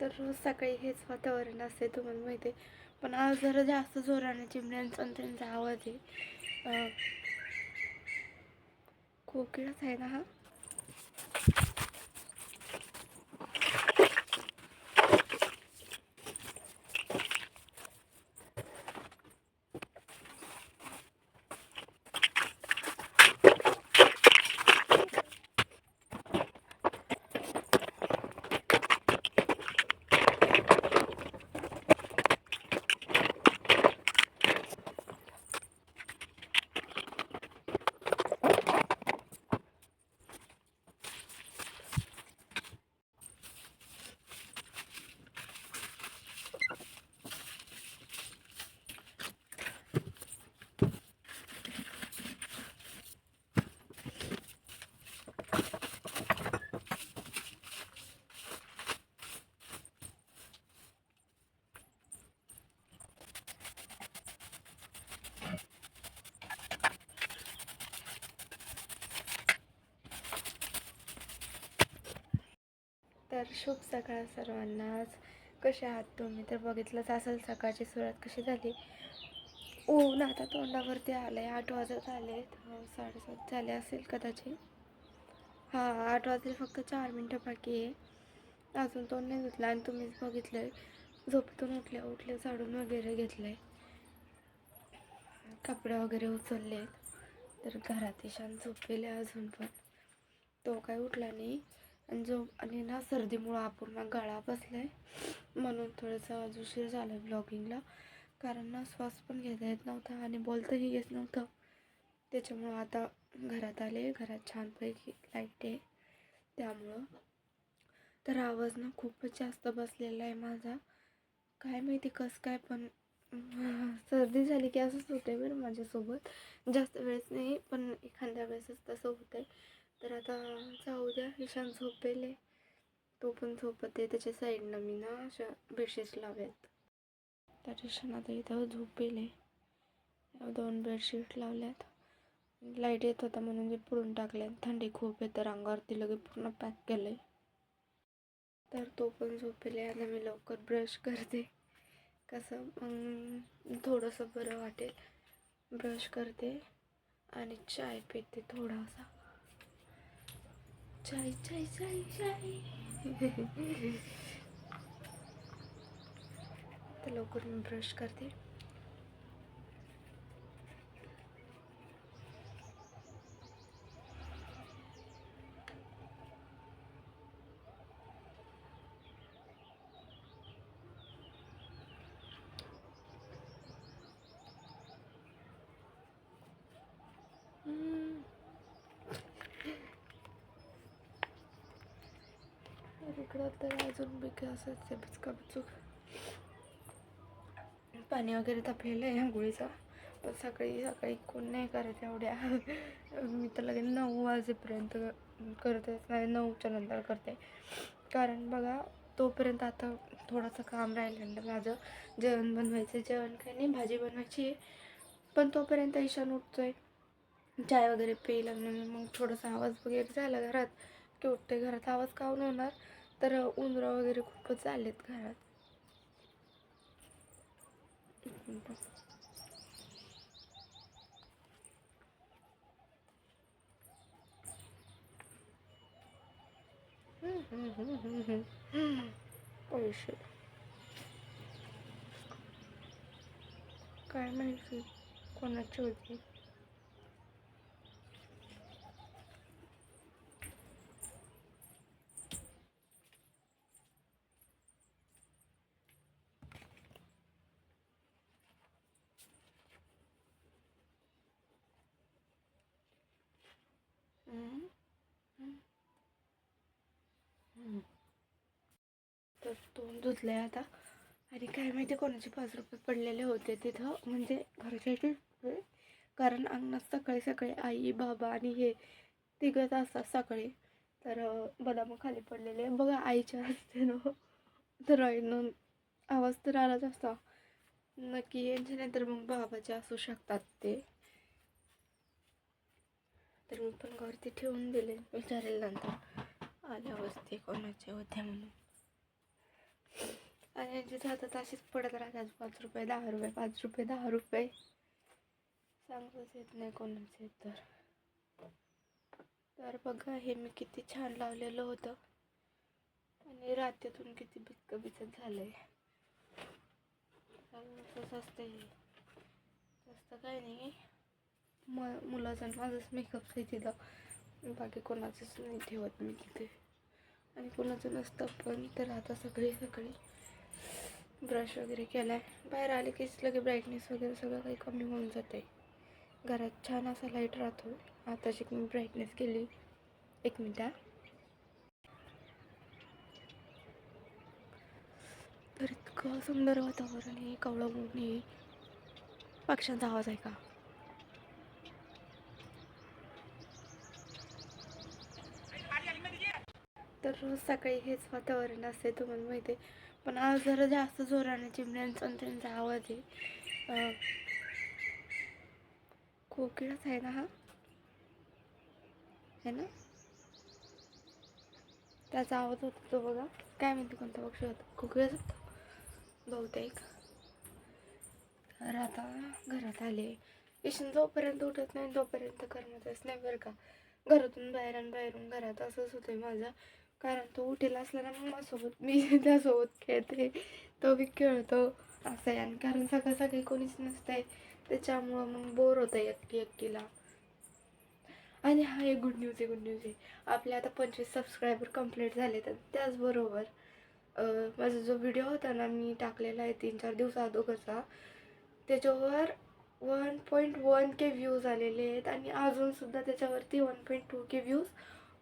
तर रोज सकाळी हेच वातावरण असते तुम्हाला माहिती आहे. पण आज जरा जास्त जोराने चिमण्यांचा आणि त्यांचा आवाज आहे. कोकिळच आहे ना हा. तर शुभ सकाळ सर्वांना. आज कसे आहात तुम्ही? तर बघितलंच असेल सकाळची सुरुवात कशी झाली. ऊन आता तोंडावरती आलं आहे. 8 वाजत आले. 7:30 झाले असेल कदाचित. हां, 8 वाजले, फक्त 4 मिनटं बाकी आहे. अजून तोंड नाही धुतला आणि तुम्हीच बघितलं आहे झोपेतून उठले झाडून वगैरे घेतलं आहे, कपडे वगैरे उचलले. तर घरात ईशान झोपलेले अजून पण. तो काय उठला नाही आणि ना सर्दीमुळं अपूर्ण गळा बसला आहे, म्हणून थोडंसं आज उशीर झाला आहे ब्लॉगिंगला. कारण ना श्वास पण घेता येत नव्हता आणि बोलताही येत नव्हतं. त्याच्यामुळं आता घरात आले. घरात छानपैकी लाईट आहे त्यामुळं. तर आवाज ना खूपच जास्त बसलेला आहे माझा. काय माहिती कसं काय, पण सर्दी झाली की असंच होतं आहे बरं माझ्यासोबत. जास्त वेळेस नाही, पण एखाद्या वेळेसच तसं होतं आहे. तर आता जाऊ द्या. ईशान झोपेले, तो पण झोपते. त्याच्या साईडनं मी ना अशा बेडशीट्स लावल्यात. तर ईशान आता इथं झोपेले. 2 बेडशीट लावल्यात. लाईट येत होता म्हणून ते पुढून टाकल्यात. थंडी खूप आहे तर अंगावरती लगेच पूर्ण पॅक केलं आहे. तर तो पण झोपेले. आता मी लवकर ब्रश करते, कसं मग थोडंसं बरं वाटेल. ब्रश करते आणि चाय पिते थोडासा. चाय चाय चाय चाय. तर लवकर मी ब्रश करते. इकडं तर अजून बी असंच आहे, बिचूक. पाणी वगैरे तापलेलं आहे आंघोळीचं. पण सकाळी कोण नाही करत एवढ्या. मी तर लगेच 9 वाजेपर्यंत करतेच नाही, 9च्या नंतर करते. कारण बघा, तोपर्यंत आता थोडंसं काम राहिलेलं माझं. जेवण बनवायचं. जेवण काही नाही, भाजी बनवायची आहे. पण तोपर्यंत ईशान उठतोय, चाय वगैरे प्यायला. मग थोडासा आवाज वगैरे झाला घरात की उठते. घरात आवाज काऊन होणार, तर उंदरं वगैरे खूपच आलेत घरात. पैसे काय माहिती कोणाची होती. तर तोंड धुतले आता. आणि काय माहिती कोणाचे 5 रुपये पडलेले होते तिथं, म्हणजे घरच्या इथे. कारण अंगणात सकाळी सकाळी आई बाबा आणि हे तिघच असतात सकाळी. तर बदाम खाली पडलेले बघा आईच्या असते ना. तर आईनं आवाज तर आलाच असता नक्की. यांचे नाही तर मग बाबाचे असू शकतात ते. तर मी पण वरती ठेवून दिले. विचारेल नंतर आल्यावर ते कोणाचे होते म्हणून. आणि यांची हातात अशीच पडत राहतात 5 रुपये 10 रुपये 5 रुपये 10 रुपये सांगताच येत नाही कोणाचे. तर बघा हे मी किती छान लावलेलं होतं आणि रात्रीतून किती बिचकबिचक झालंय. असतं हे जास्त काय नाही, मुलाचा माझंच मेकअप आहे तिथं, बाकी कोणाचंच नाही ठेवत मी तिथे आणि कोणाचं नसतं पण. तर आता सगळी ब्रश वगैरे केलाय, बाहेर आले की लगे ब्राईटनेस वगैरे सगळं काही कमी होऊन जाते. घरात छान असा लाईट राहतो. आताची मी ब्राईटनेस केली, 1 मिनिट. तर इतकं सुंदर वातावरण आहे, कवळं ऊन आहे, पक्ष्यांचा आवाज आहे का. तर रोज सकाळी हेच वातावरण असते तुम्हाला माहिती आहे, पण आज जरा जास्त जोराने चिमण्यांचा आणि त्यांचा आवाज आहे. कोकिळच आहे ना हा, है ना, त्याचा आवाज होता तो बघा. काय माहिती कोणता पक्षी होता, कोकिळच होता बहुतेक. तर आता घरात आले, ईशन जोपर्यंत उठत नाही तोपर्यंत करमतच नाही बरं का. घरातून बाहेर आणि बाहेरून घरात असंच होतं माझं, कारण तो उठेला असला ना मग माझ्यासोबत मी त्यासोबत खेळते, तो बी खेळतो असं आहे. आणि कारण सकाळी कोणीच नसतंय त्याच्यामुळं मग बोर होतं एकटीला. आणि हा एक गुड न्यूज आहे, आपले आता 25 सबस्क्रायबर कंप्लीट झाले. तर त्याचबरोबर माझा जो व्हिडिओ होता ना मी टाकलेला आहे 3-4 दिवस अगोदरचा, त्याच्यावर 1.1K व्ह्यूज आलेले आहेत आणि अजूनसुद्धा त्याच्यावरती 1.2K व्ह्यूज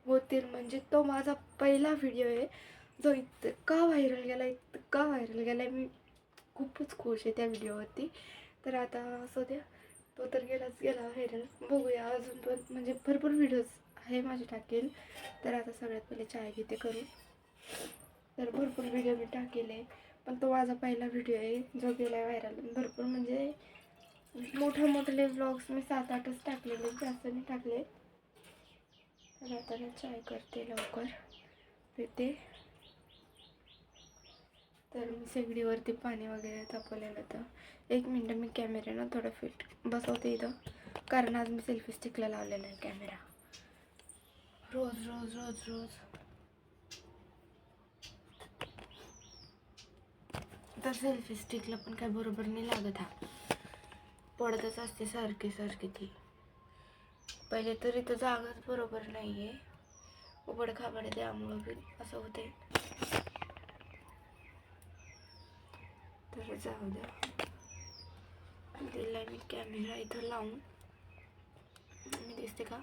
होतील. म्हणजे तो माझा पहिला व्हिडिओ आहे जो इतका व्हायरल गेला मी खूपच खुश आहे त्या व्हिडिओवरती. तर आता असं द्या, तो तर गेला व्हायरल. बघूया अजून पण, म्हणजे भरपूर व्हिडिओज आहे माझे टाकेल. तर आता सगळ्यात पहिले चाय घेते करून. तर भरपूर व्हिडिओ मी टाकेले, पण तो माझा पहिला व्हिडिओ आहे जो गेला व्हायरल. भरपूर म्हणजे मोठे व्लॉग्स मी 7-8च टाकलेले, जास्त नाही टाकले. तर आता मी चाय करते लवकर पिते. तर मी शेगडीवरती पाणी वगैरे तापवलेलं होतं. 1 मिनटं मी कॅमेऱ्यानं थोडं फिट बसवते इथं, कारण आज मी सेल्फी स्टिकला लावलेला आहे कॅमेरा. रोज तर सेल्फी स्टिकला पण काय बरोबर नाही लागत, हा पडतच असते सारखी ती. पहिले तरी तर जागाच बरोबर नाही आहे, उबड खाबड, त्यामुळं बी असं होते. तर जाऊ द्या, दिला मी कॅमेरा इथं लावून. मी दिसते का,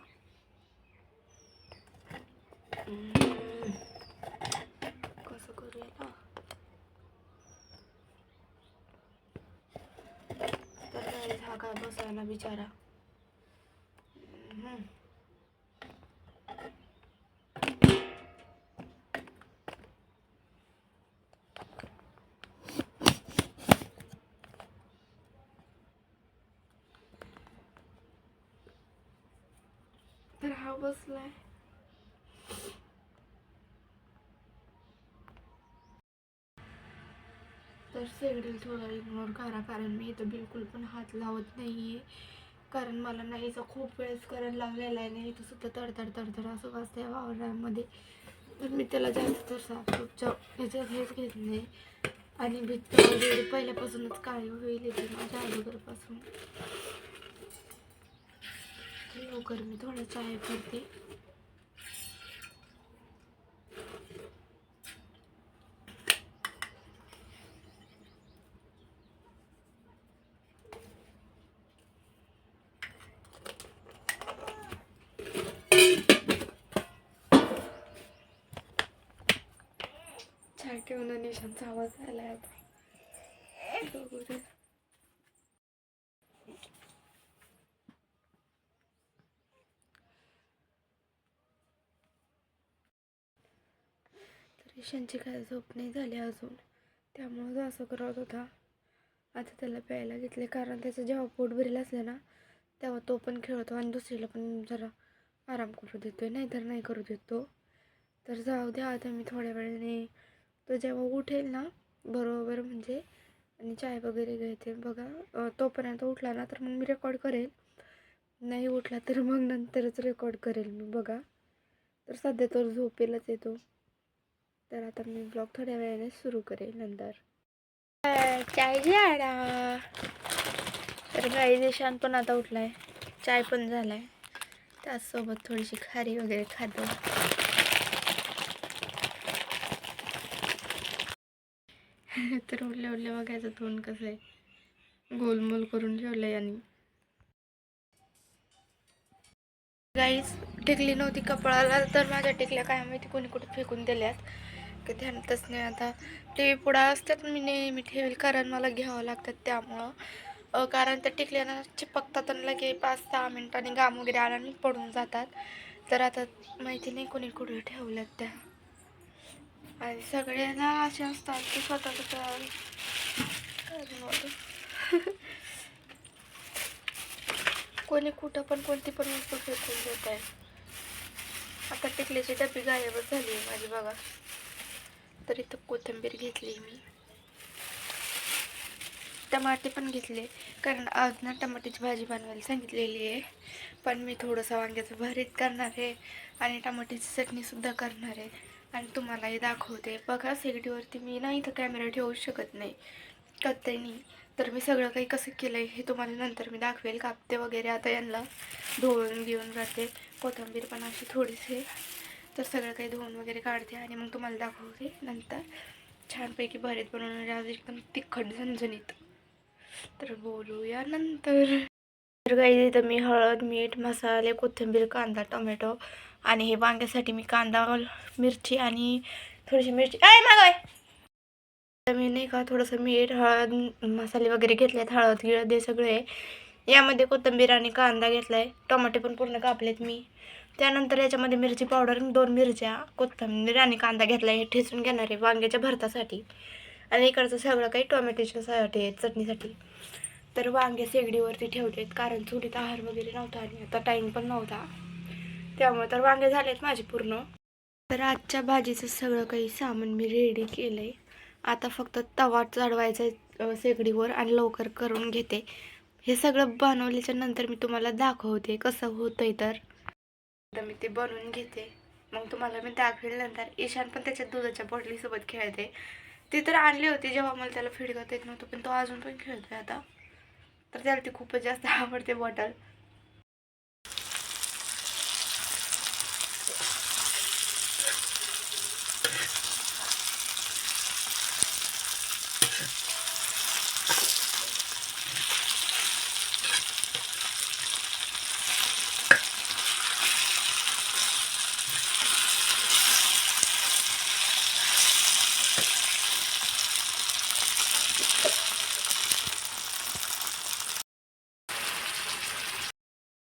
कसं करूया ना. तर हा काय बसायला बिचारा. तर हा बसलाय. तर शेगडीला थोडं इग्नोर करा, कारण मी इथं बिलकुल पण हात लावत नाही आहे, कारण मला नाहीचा खूप वेळेस करायला लागलेला आहे. नाही इथं सुद्धा तडतड असं वाजतंय वावरामध्ये. तर मी त्याला जास्त साफसूपच्या ह्याच्यात हेच घेत नाही. आणि भित्त वगैरे पहिल्यापासूनच काळी होईल येते माझ्या अगोदरपासून. लवकर मी थोडं चाय करते. चाय ठेवून निशांचा आवाज आलाय आता. तर ईशानची काय झोप नाही झाली अजून, त्यामुळं असं करत होता. आता त्याला प्यायला घेतले, कारण त्याचं जेव्हा पोट भरेल असलं ना तेव्हा तो पण खेळतो आणि दुसरीला पण जरा आराम करू देतोय, नाहीतर नाही करू देतो. तर जाऊ द्या, आता मी थोड्या वेळाने तो जेव्हा उठेल ना बरोबर म्हणजे आणि चाय वगैरे घ्यायचे बघा. तोपर्यंत उठला ना तर मग मी रेकॉर्ड करेल, नाही उठला तर मग नंतरच रेकॉर्ड करेल मी बघा. तर सध्या तर झोपेलाच येतो. तर आता मी ब्लॉग थोड्या वेळाने सुरू करेल नंतर. चाय झाला. तर काही देशान पण आता उठलाय, चाय पण झालाय, त्याचसोबत थोडीशी खारी वगैरे खातो. तर उठल्या उठल्या बघायचं तोंड कसं आहे, गोलमोल करून ठेवलंय. आणि गाईस टिकली नव्हती कपाळाला, तर माझ्या टिकल्या काय माहिती कोणी कुठे फेकून दिल्यात, की ध्यानातच नाही. आता टी व्ही पुढं असतात मी नेहमी ठेवेल, कारण मला घ्यावं लागतात त्यामुळं. कारण त्या टिकल्यानं चिपकतात आणि लगे 5-6 मिनिटांनी घाम वगैरे आला आणि पडून जातात. तर आता माहिती नाही कोणी कुठे ठेवल्यात त्या. आणि सगळ्यांना असे असतात की स्वतःचं कोणी कुठं पण कोणती पण वस्तू फेकून देत आहे. आता टिकल्याची डबी गायबच झाली आहे माझी बघा. तर इथं कोथिंबीर घेतली मी, टमाटे पण घेतले, कारण आज ना टमाट्याची भाजी बनवायला सांगितलेली आहे. पण मी थोडंसं वांग्याचं भरीत करणार आहे आणि टमाट्याची चटणीसुद्धा करणार आहे आणि तुम्हालाही दाखवते. बघा शेगडीवरती मी ना इथं कॅमेरा ठेवू शकत नाही, कळतंय नाही. तर मी सगळं काही कसं केलं आहे हे तुम्हाला नंतर मी दाखवेल. कापते वगैरे आता यांना धुवून घेऊन जाते, कोथिंबीर पण अशी थोडीशी. तर सगळं काही धुवून वगैरे काढते आणि मग तुम्हाला दाखवते नंतर. छानपैकी भरीत बनवणारे आज एकदम तिखट झणझणीत. तर बोलूया नंतर. तर काही इथं मी हळद, मीठ, मसाले, कोथिंबीर, कांदा, टोमॅटो आणि हे वांग्यासाठी मी कांदा, मिरची आणि थोडीशी मिरची मागवाय. मी नाही का थोडंसं मीठ, हळद, मसाले वगैरे घेतलेत, हळद गिळद हे सगळे. यामध्ये कोथिंबीर आणि कांदा घेतलाय, टोमॅटो पण पूर्ण कापलेत मी. त्यानंतर याच्यामध्ये मिरची पावडर, 2 मिरच्या, कोथिंबीर आणि कांदा घेतला. हे ठेचून घेणार आहे वांग्याच्या भरतासाठी. आणि इकडचं सगळं काही टोमॅटोच्यासाठी चटणीसाठी. तर वांगे शेगडीवरती ठेवलेत, कारण चुलीत आहार वगैरे नव्हता आणि आता टाईम पण नव्हता, त्यामुळे तर वांगे झालेत माझे पूर्ण. तर आजच्या भाजीचं सगळं काही सामान मी रेडी केलं आहे. आता फक्त तवा चढवायचा शेगडीवर आणि लवकर करून घेते. हे सगळं बनवल्याच्या नंतर मी तुम्हाला दाखवते कसं होतंय. तर आता मी ते बनवून घेते, मग तुम्हाला मी दाखवेल नंतर. ईशान पण त्याच्या दुधाच्या बॉटलीसोबत खेळते. ती तर आणली होती जेव्हा मला त्याला फीड करता येत नव्हतं, पण तो अजून पण खेळतोय आता. तर त्याला ती खूपच जास्त आवडते बॉटल.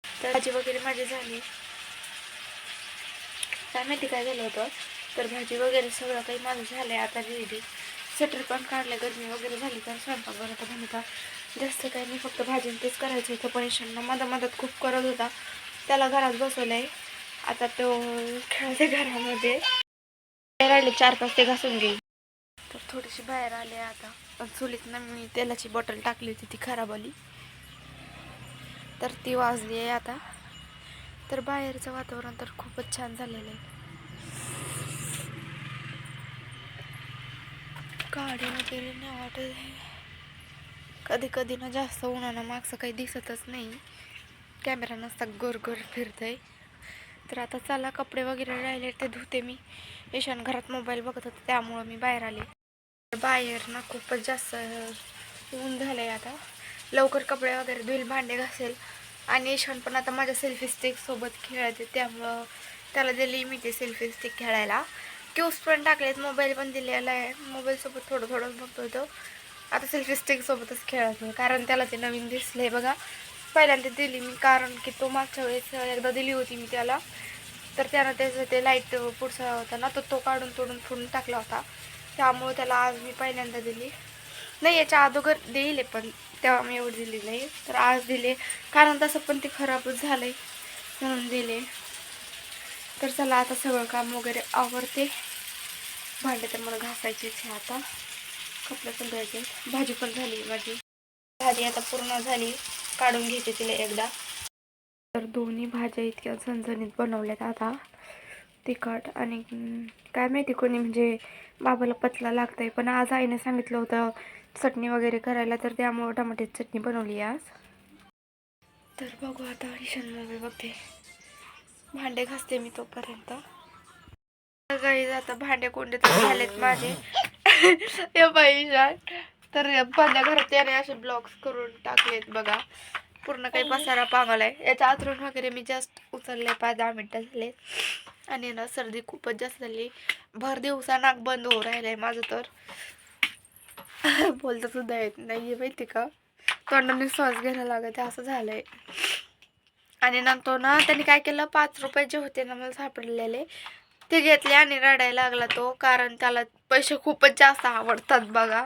तर भाजी वगैरे माझी झाली. काय माहिती काय झालं होतं, तर भाजी वगैरे सगळं काही माझं झालंय आता रेडी. स्वेटर पण काढलं, गरमी वगैरे झाली तर स्वयंपाक बनवता बनवता. जास्त काही नाही, फक्त भाजी तेच करायचं होतं. परेशांना मदत खूप करत होता, त्याला घरात बसवलंय. आता तो खेळते घरामध्ये. राहिले 4-5 ते घासून घेईल. तर थोडीशी बाहेर आले आता. चुलीतनं मी तेलाची बॉटल टाकली होती, ती खराब आली, तर ती वाजली आहे आता. तर बाहेरचं वातावरण तर खूपच छान झालेलं आहे. गाडी वगैरे नाही वाटत आहे. कधी कधी ना जास्त उन्हानं मागचं काही दिसतच नाही, कॅमेरा नसता गोर फिरतंय. तर आता चला कपडे वगैरे राहिले ते धुते मी. ईशान घरात मोबाईल बघत होते, त्यामुळं मी बाहेर आले. बाहेर ना खूपच जास्त ऊन झालंय. आता लवकर कपडे वगैरे धुईल, भांडे घासेल. आणि ईशान पण आता माझ्या सेल्फी स्टिक सोबत खेळते, त्यामुळं त्याला दिली मी ते सेल्फी स्टिक खेळायला. क्यूज पण टाकलेत, मोबाईल पण दिलेला आहे. मोबाईल सोबत थोडं थोडं बघतो तो. आता सेल्फी स्टिक सोबतच खेळतो, कारण त्याला ते नवीन दिसलंय बघा. पहिल्यांदा दिली मी, कारण की तो मागच्या वेळेस एकदा दिली होती मी त्याला, तर त्यानं त्याचं ते लाईट पुढचा होता ना, तर तो काढून तोडून फोडून टाकला होता. त्यामुळे त्याला आज मी पहिल्यांदा दिली. नाही, याच्या अगोदर देईल पण तेव्हा मी एवढी दिली नाही, तर आज दिले, कारण तसं पण ते खराबच झालंय म्हणून दिले. तर चला आता सगळं काम वगैरे आवरते. भांडे तर मला घासायचेच आहे आता. कपडे पण धुवायचे. भाजी पण झाली माझी. भाजी आता पूर्ण झाली, काढून घ्यायची तिला एकदा. तर दोन्ही भाज्या इतक्या झणझणीत बनवल्यात आता. तिखट आणि काय माहिती कोणी म्हणजे बाबाला पचला लागतंय, पण आज आईने सांगितलं होतं चटणी वगैरे करायला, तर त्यामुळं टमाट्याची चटणी बनवली आज. तर बघू आता ईशान मूवी बघते, भांडे घासते मी तोपर्यंत. गाईज आता भांडे कोंडे तर झालेत माझे. हे बाई ईशान तर बंद घरात त्याने असे ब्लॉक्स करून टाकलेत बघा. पूर्ण काही पसारा पांगलाय. याच्या आतरून वगैरे मी जस्ट उचलले 5-10 मिनिटं झाले. आणि ना सर्दी खूपच जास्त झाली. भर दिवसा नाक बंद होऊ राहिलंय माझं तर. बोलता सुद्धा येत नाहीये माहिती का. तोंडाने श्वास घ्यायला लागत असं झालंय. आणि नंतर ना त्यांनी काय केलं, 5 रुपये जे होते ना मला सापडलेले ते घेतले आणि रडायला लागला तो. कारण त्याला पैसे खूपच जास्त आवडतात बघा.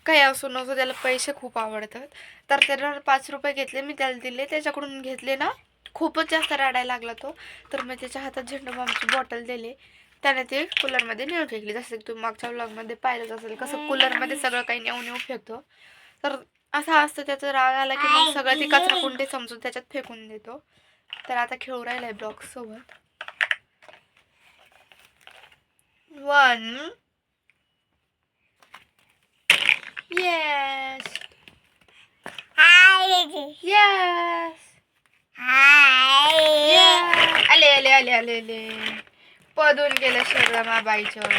काही असो नसो त्याला पैसे खूप आवडतात. तर त्याला 5 रुपये घेतले, मी त्याला दिले. त्याच्याकडून घेतले ना, खूपच जास्त रडायला लागला तो. तर मी त्याच्या हातात झेंडू बामची बॉटल दिली. त्याने ते कूलरमध्ये नेऊन फेकली. जसं की तुम्ही मागच्या व्लॉगमध्ये पाहिलंच असेल कसं कूलरमध्ये सगळं काही नेऊन फेकतो. तर असं असतं त्याचा राग आला की मग सगळं ते कचरा कुंडे समजून त्याच्यात फेकून देतो. तर आता खेळू राहिलाय ब्लॉक्स सोबत. 1 Yes. Yes. Yes. आले पदून गेलं सगळं मा बाईच्यावर.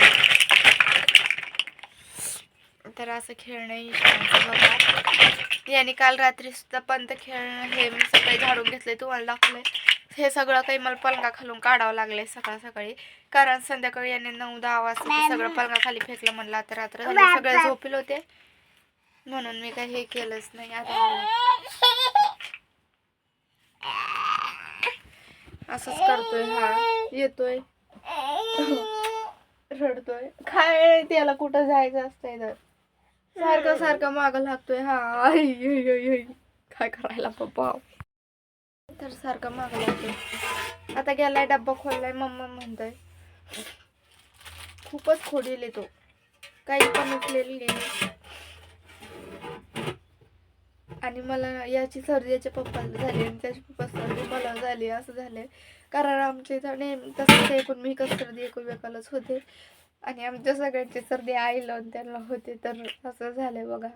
तर असं खेळणं ईशानचं बघा. याने काल रात्री सुद्धा पंत खेळणं हे मी सकाळी झाडून घेतलंय, तुम्हाला दाखवलंय. हे सगळं काही मला पलंगा खालून काढावं लागलंय सकाळी. कारण संध्याकाळी याने 9-10 वाजता सगळं पलंगा खाली फेकलं. म्हणलं आता रात्र झाली, सगळे झोपले होते म्हणून मी काही हे केलंच नाही. आता असंच करतोय हा. येतोय रडतोय. काय त्याला कुठं जायचं असतंय तर सारखं मागं लागतोय हा. काय करायला पप्पा. तर सारखं मागं लागतोय. आता गेलाय डब्बा खोललाय, मम्मा म्हणतोय. खूपच खोडील तो, काही पण उठलेली नाही. आणि मला याची सर्दी याच्या पप्पाला झाली आणि त्याच्या पप्पा सर्दी मला झाली, असं झालंय. कारण आमच्या इथं नेहमी तसंच आहे, पण मी कसं सर्दी एकमेकालाच होते. आणि आमच्या सगळ्यांची सर्दी आईला आणि त्यांना होते. तर असं झालंय बघा.